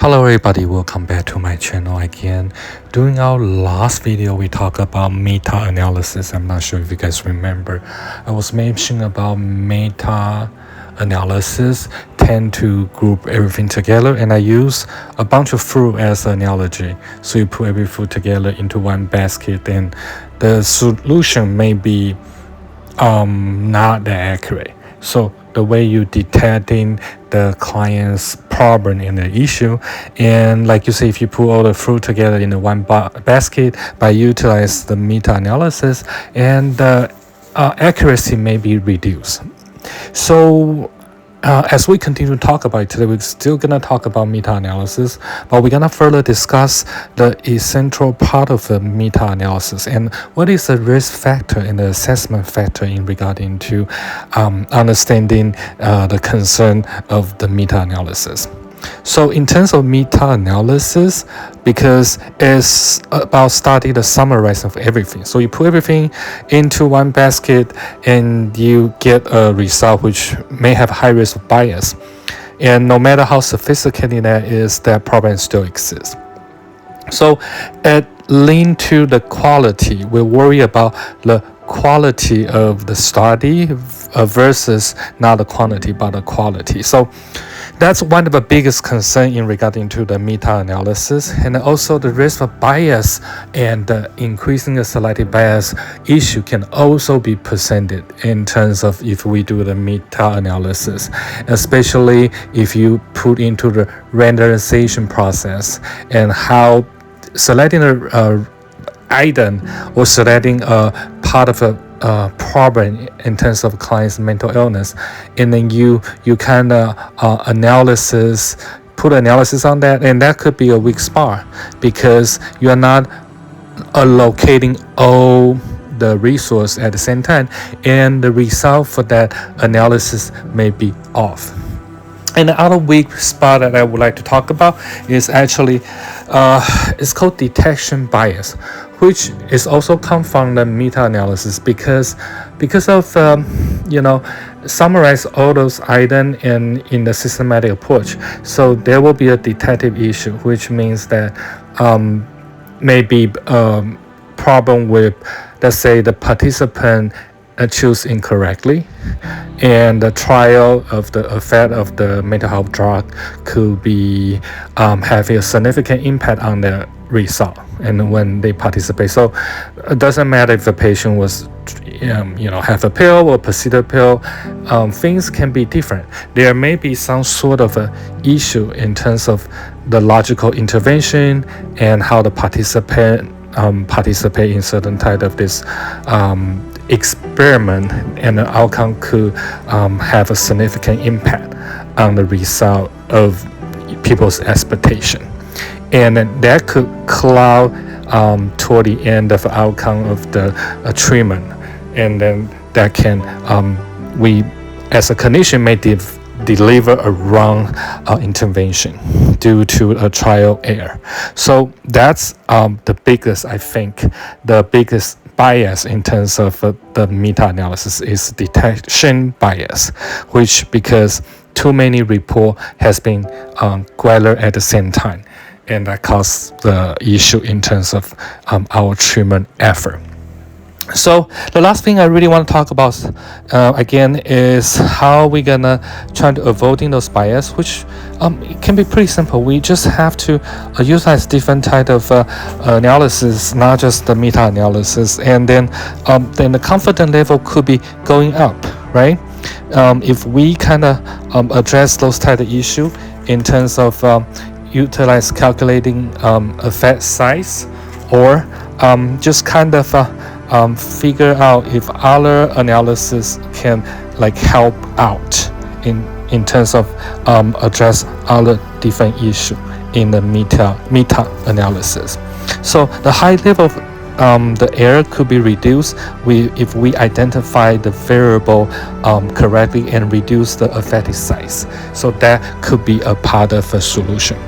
Hello everybody, welcome back to my channel again. During our last video, we talked about meta-analysis. I'm not sure if you guys remember. I was mentioning about meta-analysis tend to group everything together, and I use a bunch of fruit as an analogy. So you put every fruit together into one basket, and the solution may be not that accurate. So the way you detecting the client's problem and the issue, and like you say, if you put all the fruit together in the one basket by utilize the meta-analysis, and the accuracy may be reduced. So as we continue to talk about it today, we're still going to talk about meta-analysis, but we're going to further discuss the essential part of the meta-analysis and what is the risk factor and the assessment factor in regarding to understanding the concern of the meta-analysis. So in terms of meta-analysis, because it's about study the summarizing of everything. So you put everything into one basket and you get a result which may have high risk of bias. And no matter how sophisticated that is, that problem still exists. So it linked to the quality, we worry about the quality of the study versus not the quantity but the quality. So that's one of the biggest concern in regarding to the meta-analysis, and also the risk of bias and increasing the selective bias issue can also be presented in terms of if we do the meta-analysis, especially if you put into the randomization process and how selecting a item or selecting a part of a problem in terms of client's mental illness, and then you kind of put analysis on that, and that could be a weak spot because you are not allocating all the resource at the same time, and the result for that analysis may be off. And the other weak spot that I would like to talk about is actually it's called detection bias, which is also come from the meta-analysis because of summarize all those items in the systematic approach. So there will be a detective issue, which means that maybe problem with, let's say, the participant choose incorrectly, and the trial of the effect of the mental health drug could be having a significant impact on the result and when they participate. So it doesn't matter if the patient was have a pill or placebo pill, things can be different. There may be some sort of a issue in terms of the logical intervention and how the participant participate in certain type of this experiment, and the outcome could have a significant impact on the result of people's expectation, and then that could cloud toward the end of the outcome of the treatment, and then that can we as a clinician may deliver a wrong intervention due to a trial error. So that's the biggest, I think, the biggest bias in terms of the meta-analysis is detection bias, which because too many report has been gathered at the same time, and that causes the issue in terms of our treatment effort. So the last thing I really want to talk about again is how we're gonna try to avoiding those bias, which it can be pretty simple. We just have to utilize different type of analysis, not just the meta-analysis, and then the confidence level could be going up, right? If we kind of address those type of issue in terms of utilize calculating effect size, or just kind of figure out if other analysis can like help out in terms of address other different issue in the meta-analysis. So the high level of the error could be reduced if we identify the variable correctly and reduce the effective size. So that could be a part of a solution.